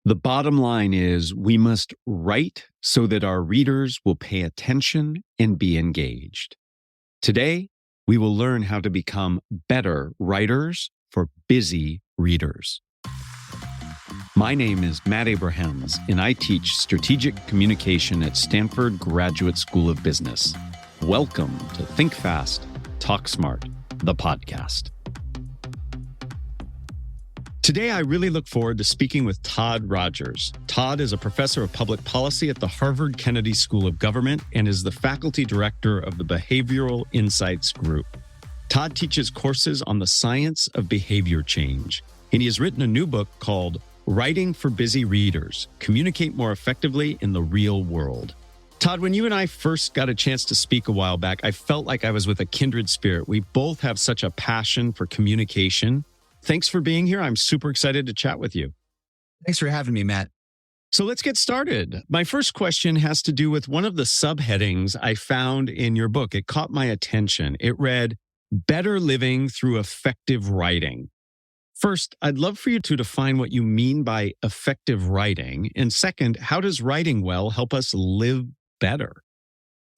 The bottom line is we must write so that our readers will pay attention and be engaged. Today, we will learn how to become better writers for busy readers. My name is Matt Abrahams, and I teach strategic communication at Stanford Graduate School of Business. Welcome to Think Fast, Talk Smart, the podcast. Today, I really look forward to speaking with Todd Rogers. Todd is a professor of public policy at the Harvard Kennedy School of Government and is the faculty director of the Behavioural Insights Group. Todd teaches courses on the science of behavior change, and he has written a new book called Writing for Busy Readers: Communicate More Effectively in the Real World. Todd, when you and I first got a chance to speak a while back, I felt like I was with a kindred spirit. We both have such a passion for communication. Thanks for being here. I'm super excited to chat with you. Thanks for having me, Matt. So let's get started. My first question has to do with one of the subheadings I found in your book. It caught my attention. It read, Better Living Through Effective Writing. First, I'd love for you to define what you mean by effective writing. And second, how does writing well help us live better?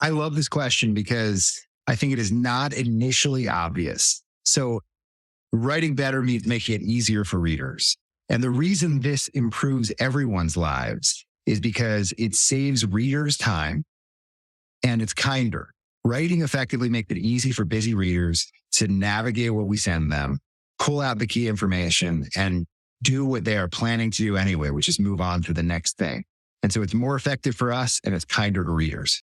I love this question because I think it is not initially obvious. So writing better means making it easier for readers. And the reason this improves everyone's lives is because it saves readers time and it's kinder. Writing effectively makes it easy for busy readers to navigate what we send them, pull out the key information, and do what they are planning to do anyway, which is move on to the next thing. And so it's more effective for us and it's kinder to readers.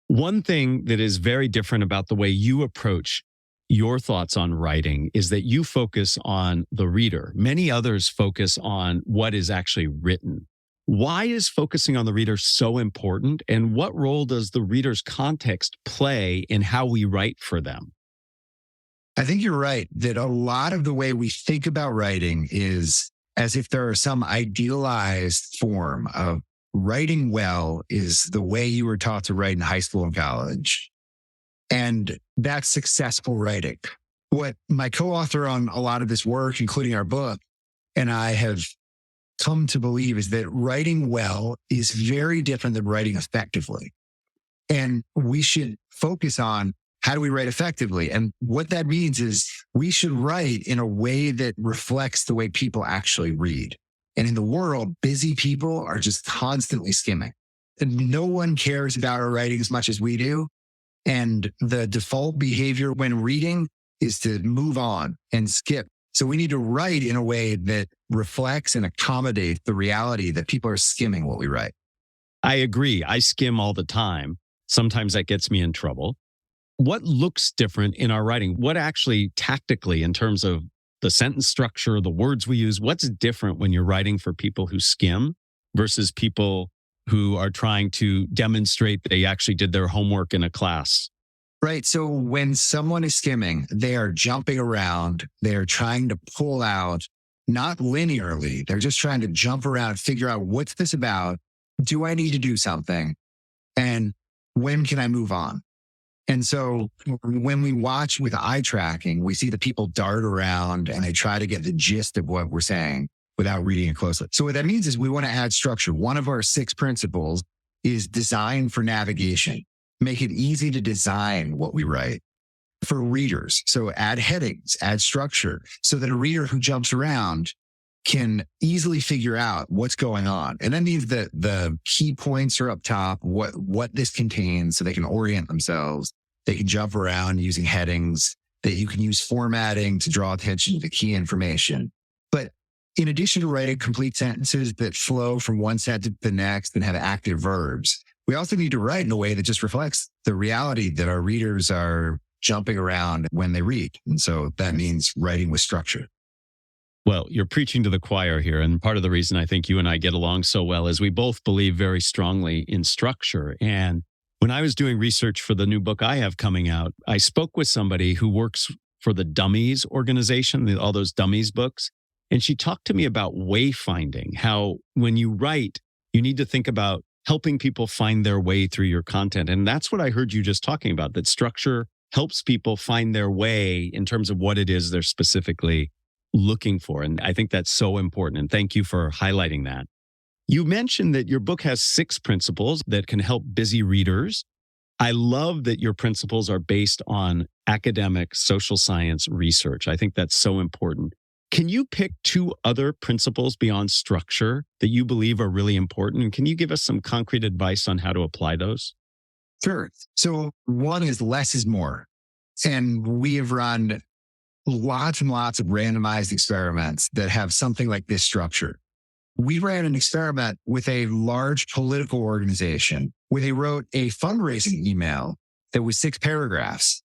One thing that is very different about the way you approach your thoughts on writing is that you focus on the reader. Many others focus on what is actually written. Why is focusing on the reader so important? And what role does the reader's context play in how we write for them? I think you're right that a lot of the way we think about writing is as if there are some idealized form of writing well is the way you were taught to write in high school and college. And that's successful writing. What my co-author on a lot of this work, including our book, and I have come to believe is that writing well is very different than writing effectively. And we should focus on how do we write effectively? And what that means is we should write in a way that reflects the way people actually read. And in the world, busy people are just constantly skimming. And no one cares about our writing as much as we do. And the default behavior when reading is to move on and skip. So we need to write in a way that reflects and accommodates the reality that people are skimming what we write. I agree. I skim all the time. Sometimes that gets me in trouble. What looks different in our writing? What actually tactically, in terms of the sentence structure, the words we use, what's different when you're writing for people who skim versus people who are trying to demonstrate they actually did their homework in a class? Right. So when someone is skimming, they are jumping around. They are trying to pull out, not linearly. They're just trying to jump around, figure out what's this about? Do I need to do something? And when can I move on? And so when we watch with eye tracking, we see the people dart around and they try to get the gist of what we're saying without reading it closely. So what that means is we want to add structure. One of our 6 principles is design for navigation. Make it easy to design what we write for readers. So add headings, add structure so that a reader who jumps around can easily figure out what's going on. And that means that the key points are up top, what this contains so they can orient themselves. They can jump around using headings, that you can use formatting to draw attention to the key information. But in addition to writing complete sentences that flow from one sentence to the next and have active verbs, we also need to write in a way that just reflects the reality that our readers are jumping around when they read. And so that means writing with structure. Well, you're preaching to the choir here. And part of the reason I think you and I get along so well is we both believe very strongly in structure. And when I was doing research for the new book I have coming out, I spoke with somebody who works for the Dummies organization, all those Dummies books. And she talked to me about wayfinding, how when you write, you need to think about helping people find their way through your content. And that's what I heard you just talking about, that structure helps people find their way in terms of what it is they're specifically looking for. And I think that's so important. And thank you for highlighting that. You mentioned that your book has 6 principles that can help busy readers. I love that your principles are based on academic social science research. I think that's so important. Can you pick 2 other principles beyond structure that you believe are really important? And can you give us some concrete advice on how to apply those? Sure. So one is less is more. And we have run lots and lots of randomized experiments that have something like this structure. We ran an experiment with a large political organization where they wrote a fundraising email that was 6 paragraphs.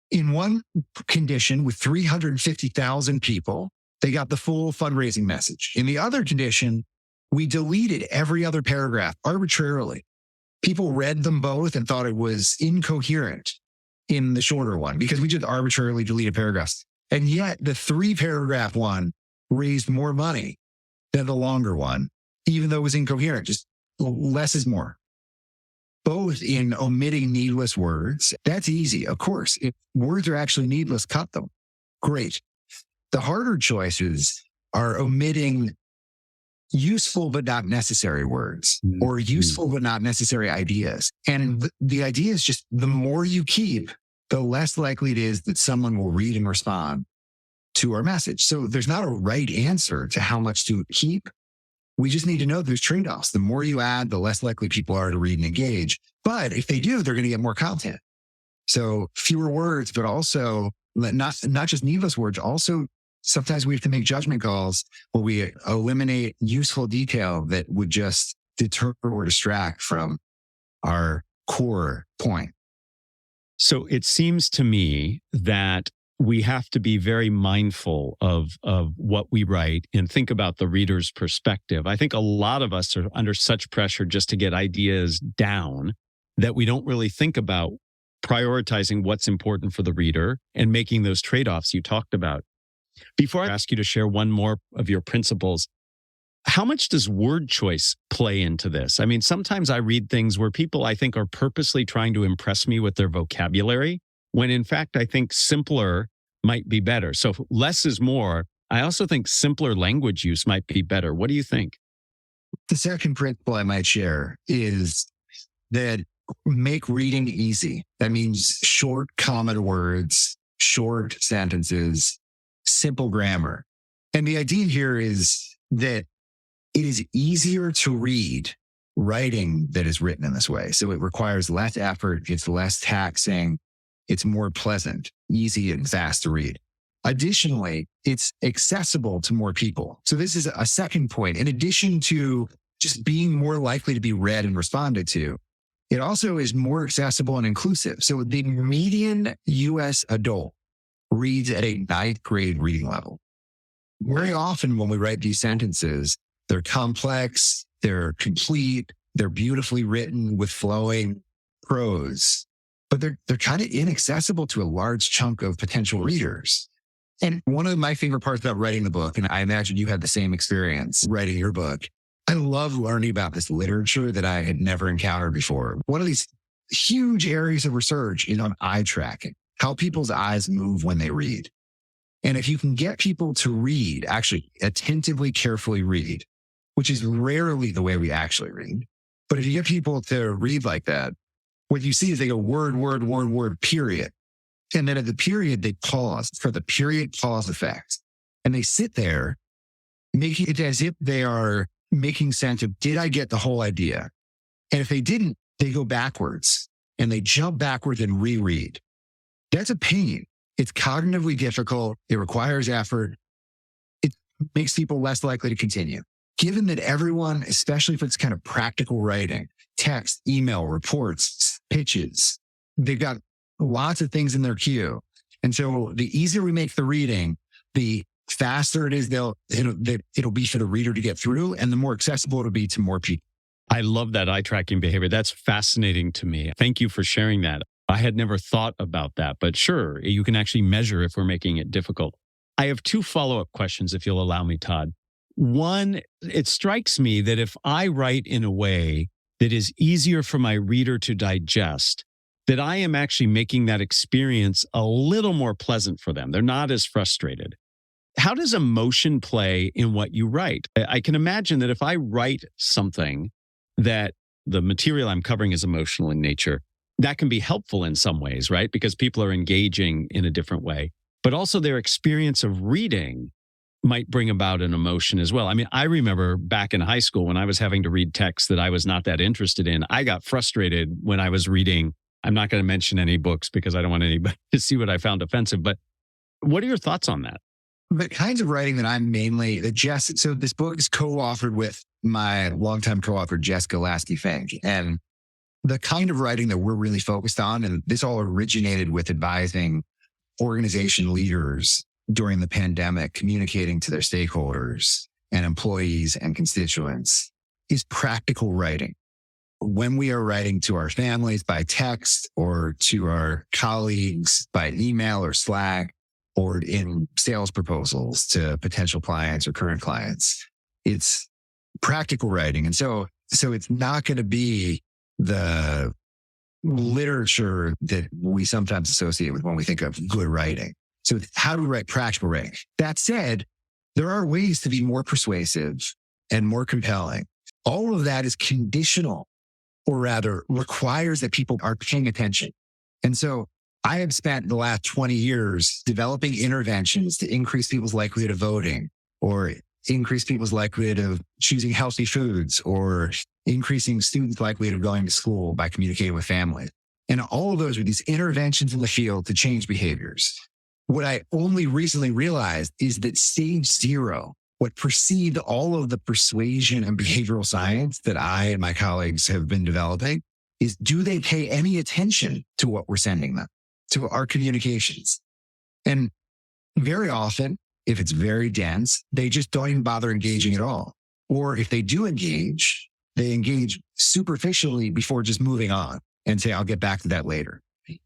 In one condition with 350,000 people, they got the full fundraising message. In the other condition, we deleted every other paragraph arbitrarily. People read them both and thought it was incoherent in the shorter one because we just arbitrarily deleted paragraphs. And yet the 3-paragraph one raised more money than the longer one, even though it was incoherent. Just less is more. Both in omitting needless words. That's easy. Of course, if words are actually needless, cut them. Great. The harder choices are omitting useful but not necessary words or useful but not necessary ideas. And the idea is just the more you keep, the less likely it is that someone will read and respond to our message. So there's not a right answer to how much to keep. We just need to know there's trade-offs. The more you add, the less likely people are to read and engage. But if they do, they're going to get more content. So fewer words, but also not just needless words. Also, sometimes we have to make judgment calls where we eliminate useful detail that would just deter or distract from our core point. So it seems to me that we have to be very mindful of what we write and think about the reader's perspective. I think a lot of us are under such pressure just to get ideas down that we don't really think about prioritizing what's important for the reader and making those trade-offs you talked about. Before I ask you to share one more of your principles, how much does word choice play into this? I mean, sometimes I read things where people I think are purposely trying to impress me with their vocabulary, when in fact, I think simpler might be better. So less is more. I also think simpler language use might be better. What do you think? The second principle I might share is that make reading easy. That means short, common words, short sentences, simple grammar. And the idea here is that it is easier to read writing that is written in this way. So it requires less effort. It's less taxing. It's more pleasant, easy, and fast to read. Additionally, it's accessible to more people. So this is a second point. In addition to just being more likely to be read and responded to, it also is more accessible and inclusive. So the median US adult reads at a 9th grade reading level. Very often when we write these sentences, they're complex, they're complete, they're beautifully written with flowing prose, but they're kind of inaccessible to a large chunk of potential readers. And one of my favorite parts about writing the book, and I imagine you had the same experience writing your book, I love learning about this literature that I had never encountered before. One of these huge areas of research is on eye tracking, how people's eyes move when they read. And if you can get people to read, actually attentively, carefully read, which is rarely the way we actually read, but if you get people to read like that, what you see is they go word, word, word, word, period. And then at the period, they pause for the period pause effect. And they sit there making it as if they are making sense of, did I get the whole idea? And if they didn't, they go backwards and they jump backwards and reread. That's a pain. It's cognitively difficult. It requires effort. It makes people less likely to continue. Given that everyone, especially if it's kind of practical writing, text, email, reports, pitches, they've got lots of things in their queue. And so the easier we make the reading, the faster it is it'll be for the reader to get through, and the more accessible it'll be to more people. I love that eye tracking behavior. That's fascinating to me. Thank you for sharing that. I had never thought about that, but sure, you can actually measure if we're making it difficult. I have 2 follow-up questions, if you'll allow me, Todd. One, it strikes me that if I write in a way that is easier for my reader to digest, that I am actually making that experience a little more pleasant for them. They're not as frustrated. How does emotion play in what you write? I can imagine that if I write something that the material I'm covering is emotional in nature, that can be helpful in some ways, right? Because people are engaging in a different way. But also their experience of reading might bring about an emotion as well. I mean, I remember back in high school when I was having to read texts that I was not that interested in. I got frustrated when I was reading. I'm not going to mention any books because I don't want anybody to see what I found offensive. But what are your thoughts on that? The kinds of writing that I'm mainly, so this book is co-authored with my longtime co-author, Jessica Lasky-Fink. And the kind of writing that we're really focused on, and this all originated with advising organization leaders during the pandemic, communicating to their stakeholders and employees and constituents, is practical writing. When we are writing to our families by text or to our colleagues by email or Slack, or in sales proposals to potential clients or current clients, it's practical writing. And so it's not going to be the literature that we sometimes associate with when we think of good writing. So how do we write practical writing? That said, there are ways to be more persuasive and more compelling. All of that is conditional, or rather requires that people are paying attention. And so I have spent the last 20 years developing interventions to increase people's likelihood of voting, or increase people's likelihood of choosing healthy foods, or increasing students' likelihood of going to school by communicating with families. And all of those are these interventions in the field to change behaviors. What I only recently realized is that stage zero, what preceded all of the persuasion and behavioral science that I and my colleagues have been developing, is do they pay any attention to what we're sending them, to our communications? And very often, if it's very dense, they just don't even bother engaging at all. Or if they do engage, they engage superficially before just moving on and say, I'll get back to that later.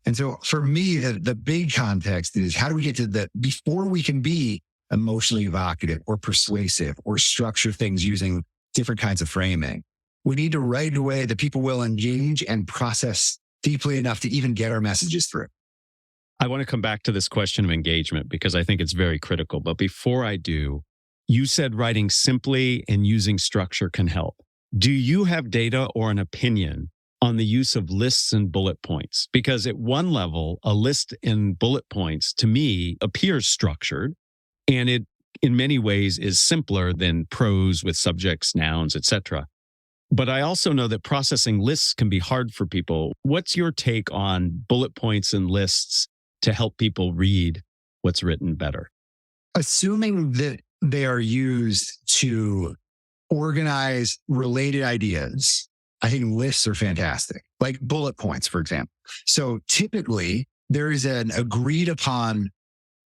And so for me, the big context is how do we get to before we can be emotionally evocative or persuasive or structure things using different kinds of framing, we need to write in a way that people will engage and process deeply enough to even get our messages through. I want to come back to this question of engagement because I think it's very critical. But before I do, you said writing simply and using structure can help. Do you have data or an opinion on the use of lists and bullet points? Because at one level, a list and bullet points to me appears structured, and it in many ways is simpler than prose with subjects, nouns, etc. But I also know that processing lists can be hard for people. What's your take on bullet points and lists to help people read what's written better? Assuming that they are used to organize related ideas, I think lists are fantastic, like bullet points, for example. So typically there is an agreed upon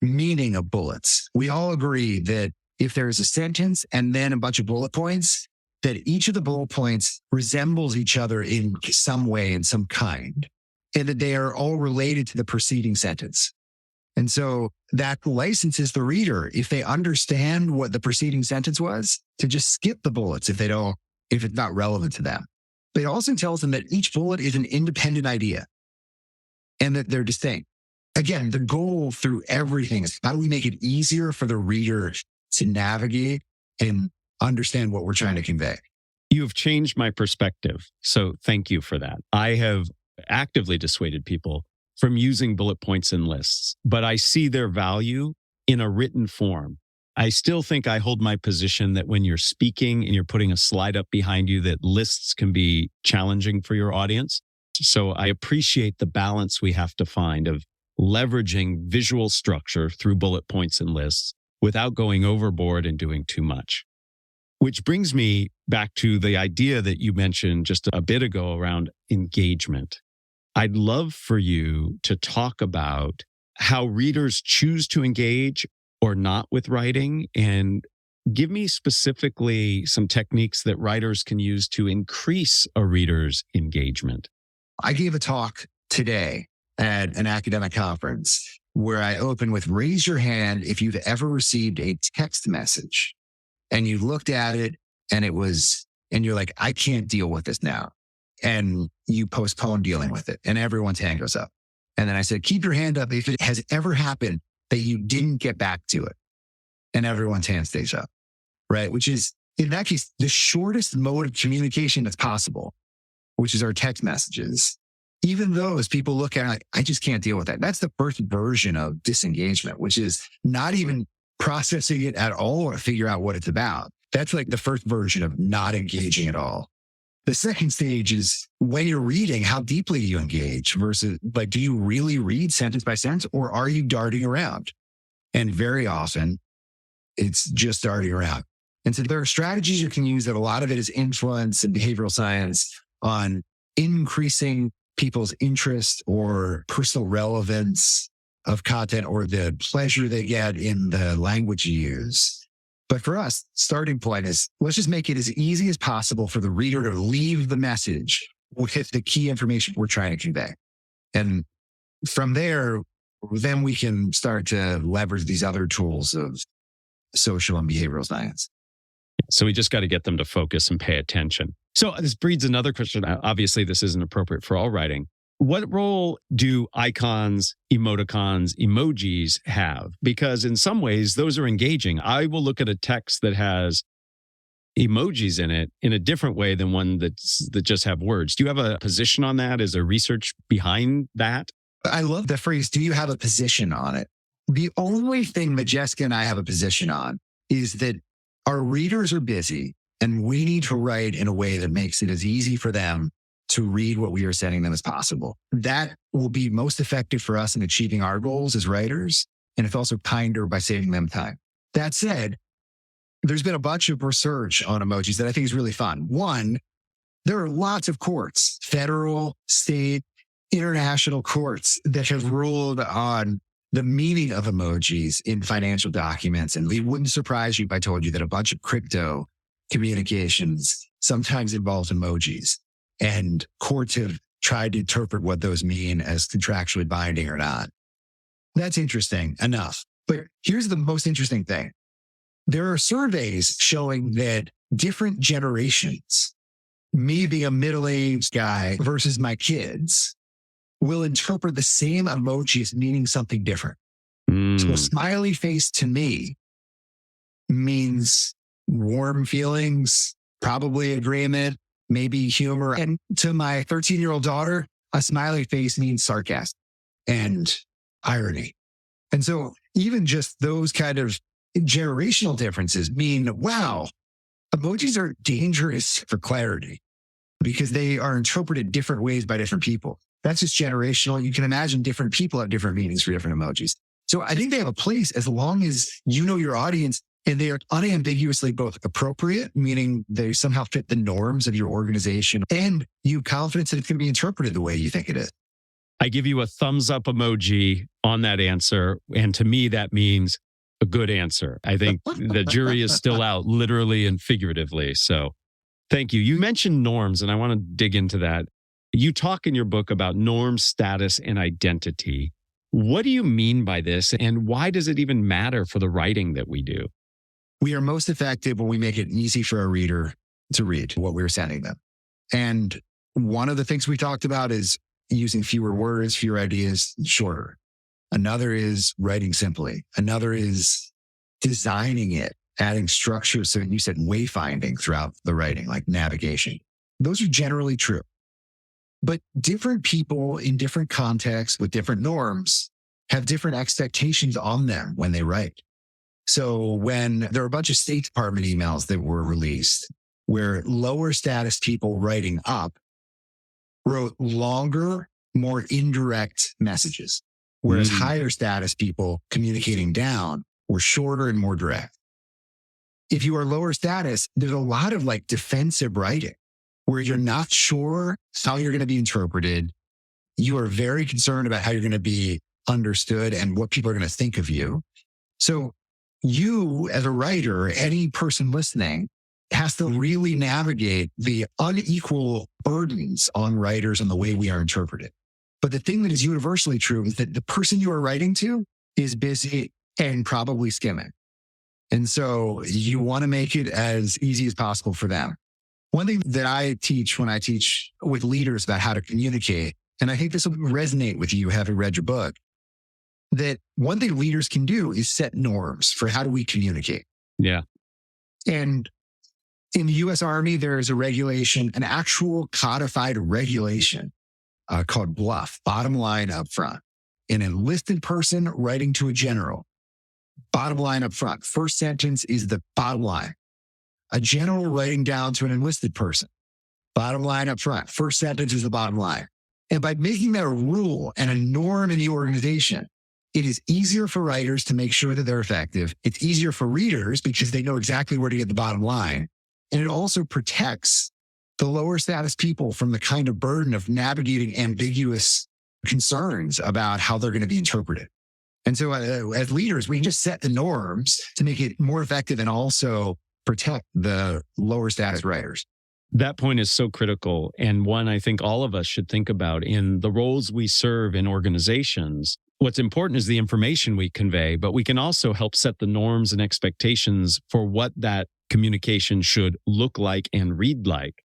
meaning of bullets. We all agree that if there is a sentence and then a bunch of bullet points, that each of the bullet points resembles each other in some way, in some kind, and that they are all related to the preceding sentence. And so that licenses the reader, if they understand what the preceding sentence was, to just skip the bullets if it's not relevant to them. But it also tells them that each bullet is an independent idea and that they're distinct. Again, the goal through everything is how do we make it easier for the reader to navigate and understand what we're trying to convey? You have changed my perspective. So thank you for that. I have actively dissuaded people from using bullet points and lists, but I see their value in a written form. I still think I hold my position that when you're speaking and you're putting a slide up behind you, that lists can be challenging for your audience. So I appreciate the balance we have to find of leveraging visual structure through bullet points and lists without going overboard and doing too much. Which brings me back to the idea that you mentioned just a bit ago around engagement. I'd love for you to talk about how readers choose to engage or not with writing, and give me specifically some techniques that writers can use to increase a reader's engagement. I gave a talk today at an academic conference where I opened with raise your hand if you've ever received a text message and you looked at it and you're like, I can't deal with this now. And you postpone dealing with it and everyone's hand goes up. And then I said, keep your hand up if it has ever happened that you didn't get back to it. and everyone's hand stays up, right? Which is, in that case, the shortest mode of communication that's possible, which is our text messages. Even those people look at it like, I just can't deal with that. That's the first version of disengagement, which is not even processing it at all or figure out what it's about. That's like the first version of not engaging at all. The second stage is when you're reading, how deeply you engage versus like, do you really read sentence by sentence or are you darting around? And very often it's just darting around. And so there are strategies you can use that a lot of it is influence and behavioral science on increasing people's interest or personal relevance of content or the pleasure they get in the language you use. But for us, starting point is let's just make it as easy as possible for the reader to leave the message with the key information we're trying to convey. And from there, then we can start to leverage these other tools of social and behavioral science. So we just got to get them to focus and pay attention. So this breeds another question. Obviously, this isn't appropriate for all writing. What role do icons, emoticons, emojis have? Because in some ways, those are engaging. I will look at a text that has emojis in it in a different way than one that just have words. Do you have a position on that? Is there research behind that? I love the phrase, do you have a position on it? The only thing that Jessica and I have a position on is that our readers are busy and we need to write in a way that makes it as easy for them to read what we are sending them as possible. That will be most effective for us in achieving our goals as writers. And it's also kinder by saving them time. That said, there's been a bunch of research on emojis that I think is really fun. One, there are lots of courts, federal, state, international courts that have ruled on the meaning of emojis in financial documents. And it wouldn't surprise you if I told you that a bunch of crypto communications sometimes involves emojis. And courts have tried to interpret what those mean as contractually binding or not. That's interesting enough. But here's the most interesting thing. There are surveys showing that different generations, me being a middle-aged guy versus my kids, will interpret the same emoji as meaning something different. So a smiley face to me means warm feelings, probably agreement, maybe humor. And to my 13-year-old daughter, a smiley face means sarcasm and irony. And so even just those kind of generational differences mean, wow, emojis are dangerous for clarity because they are interpreted different ways by different people. That's just generational. You can imagine different people have different meanings for different emojis. So I think they have a place as long as you know your audience and they are unambiguously both appropriate, meaning they somehow fit the norms of your organization, and you have confidence that it can be interpreted the way you think it is. I give you a thumbs up emoji on that answer. And to me, that means a good answer. I think the jury is still out, literally and figuratively. So thank you. You mentioned norms, and I want to dig into that. You talk in your book about norms, status, and identity. What do you mean by this? And why does it even matter for the writing that we do? We are most effective when we make it easy for a reader to read what we're sending them. And one of the things we talked about is using fewer words, fewer ideas, shorter. Another is writing simply. Another is designing it, adding structure. So you said wayfinding throughout the writing, like navigation. Those are generally true. But different people in different contexts with different norms have different expectations on them when they write. So when there are a bunch of State Department emails that were released where lower status people writing up wrote longer, more indirect messages, whereas higher status people communicating down were shorter and more direct. If you are lower status, there's a lot of like defensive writing where you're not sure how you're going to be interpreted. You are very concerned about how you're going to be understood and what people are going to think of you. So you as a writer, any person listening, has to really navigate the unequal burdens on writers and the way we are interpreted. But the thing that is universally true is that the person you are writing to is busy and probably skimming. And so you want to make it as easy as possible for them. One thing that I teach when I teach with leaders about how to communicate, and I think this will resonate with you having read your book, that one thing leaders can do is set norms for how do we communicate. Yeah. And in the US Army, there is a regulation, an actual codified regulation called BLUF, bottom line up front. An enlisted person writing to a general, bottom line up front. First sentence is the bottom line. A general writing down to an enlisted person, bottom line up front. First sentence is the bottom line. And by making that a rule and a norm in the organization, it is easier for writers to make sure that they're effective. It's easier for readers because they know exactly where to get the bottom line. And it also protects the lower status people from the kind of burden of navigating ambiguous concerns about how they're going to be interpreted. And so as leaders, we can just set the norms to make it more effective and also protect the lower status writers. That point is so critical, and one I think all of us should think about in the roles we serve in organizations. What's important is the information we convey, but we can also help set the norms and expectations for what that communication should look like and read like.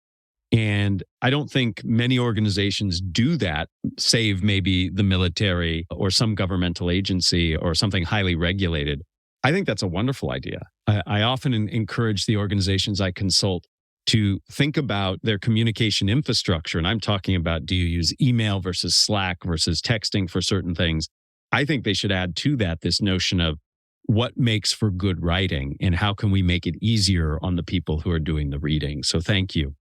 And I don't think many organizations do that, save maybe the military or some governmental agency or something highly regulated. I think that's a wonderful idea. I often encourage the organizations I consult to think about their communication infrastructure. And I'm talking about, do you use email versus Slack versus texting for certain things? I think they should add to that this notion of what makes for good writing and how can we make it easier on the people who are doing the reading. So thank you.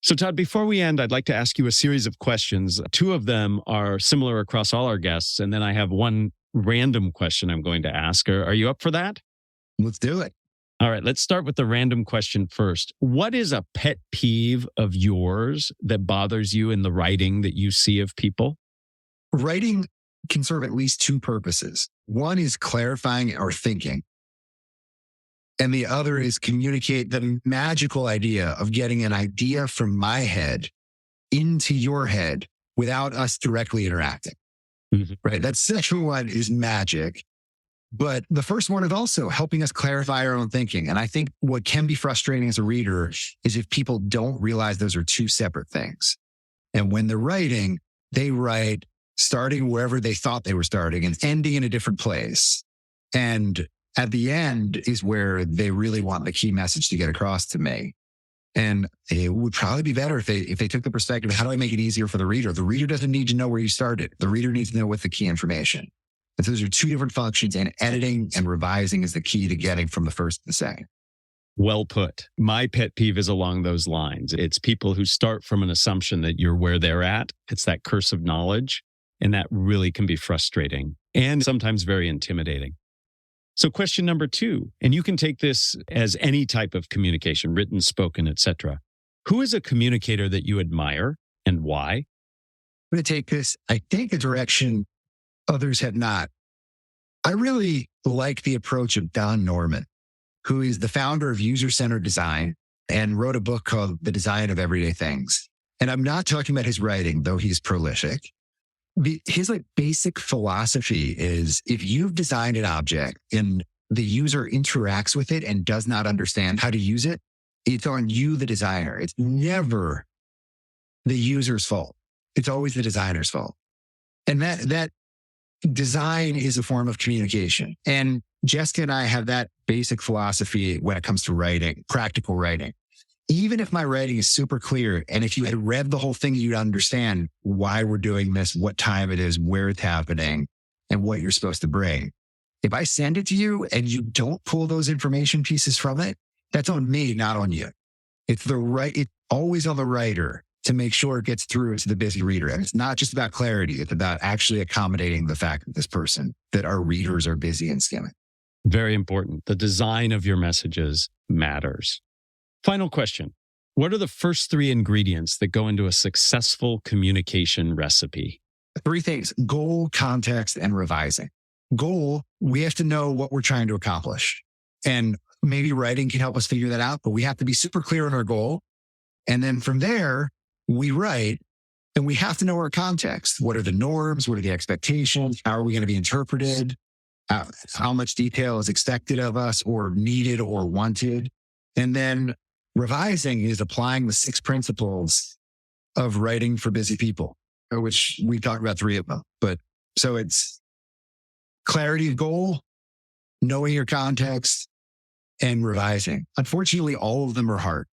So Todd, before we end, I'd like to ask you a series of questions. Two of them are similar across all our guests. And then I have one random question I'm going to ask. Are you up for that? Let's do it. All right, let's start with the random question first. What is a pet peeve of yours that bothers you in the writing that you see of people? Writing can serve at least two purposes. One is clarifying or thinking. And the other is communicate the magical idea of getting an idea from my head into your head without us directly interacting. Mm-hmm. Right? That second one is magic. But the first one is also helping us clarify our own thinking. And I think what can be frustrating as a reader is if people don't realize those are two separate things. And when they're writing, they write starting wherever they thought they were starting and ending in a different place. And at the end is where they really want the key message to get across to me. And it would probably be better if they took the perspective, how do I make it easier for the reader? The reader doesn't need to know where you started. The reader needs to know what's the key information. And so those are two different functions, and editing and revising is the key to getting from the first to the second. Well put. My pet peeve is along those lines. It's people who start from an assumption that you're where they're at. It's that curse of knowledge. And that really can be frustrating and sometimes very intimidating. So question number 2, and you can take this as any type of communication, written, spoken, etc. Who is a communicator that you admire and why? I'm going to take this, I think, a direction others have not. I really like the approach of Don Norman, who is the founder of User-Centered Design and wrote a book called The Design of Everyday Things. And I'm not talking about his writing, though he's prolific. His basic philosophy is if you've designed an object and the user interacts with it and does not understand how to use it, it's on you, the designer. It's never the user's fault. It's always the designer's fault. And that design is a form of communication. And Jessica and I have that basic philosophy when it comes to writing, practical writing. Even if my writing is super clear, and if you had read the whole thing, you'd understand why we're doing this, what time it is, where it's happening, and what you're supposed to bring. If I send it to you and you don't pull those information pieces from it, that's on me, not on you. It's always on the writer to make sure it gets through to the busy reader. And it's not just about clarity. It's about actually accommodating the fact that our readers are busy and skimming. Very important. The design of your messages matters. Final question. What are the first 3 ingredients that go into a successful communication recipe? 3 things: goal, context, and revising. Goal, we have to know what we're trying to accomplish. And maybe writing can help us figure that out, but we have to be super clear on our goal. And then from there, we write, and we have to know our context. What are the norms? What are the expectations? How are we going to be interpreted? How much detail is expected of us or needed or wanted? And then revising is applying the 6 principles of writing for busy people, which we talked about 3 of them. But so it's clarity of goal, knowing your context, and revising. Unfortunately, all of them are hard.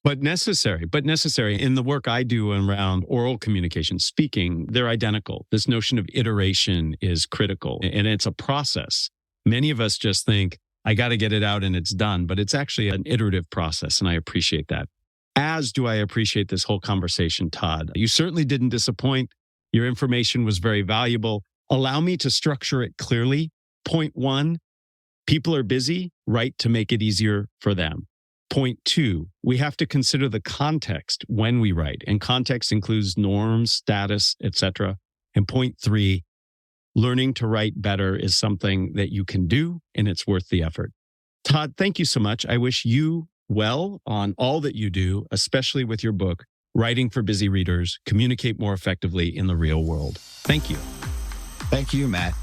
But necessary. In the work I do around oral communication, speaking, they're identical. This notion of iteration is critical, and it's a process. Many of us just think, I got to get it out and it's done, but it's actually an iterative process, and I appreciate that. As do I appreciate this whole conversation, Todd. You certainly didn't disappoint. Your information was very valuable. Allow me to structure it clearly. Point 1, people are busy. Write to make it easier for them. Point 2, we have to consider the context when we write, and context includes norms, status, etc. And point 3, learning to write better is something that you can do, and it's worth the effort. Todd, thank you so much. I wish you well on all that you do, especially with your book, Writing for Busy Readers, Communicate More Effectively in the Real World. Thank you. Thank you, Matt.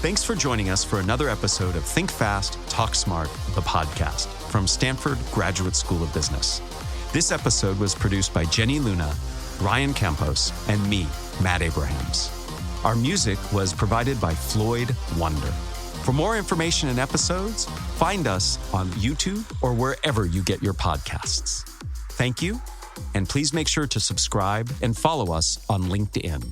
Thanks for joining us for another episode of Think Fast, Talk Smart, the podcast from Stanford Graduate School of Business. This episode was produced by Jenny Luna, Ryan Campos, and me, Matt Abrahams. Our music was provided by Floyd Wonder. For more information and episodes, find us on YouTube or wherever you get your podcasts. Thank you, and please make sure to subscribe and follow us on LinkedIn.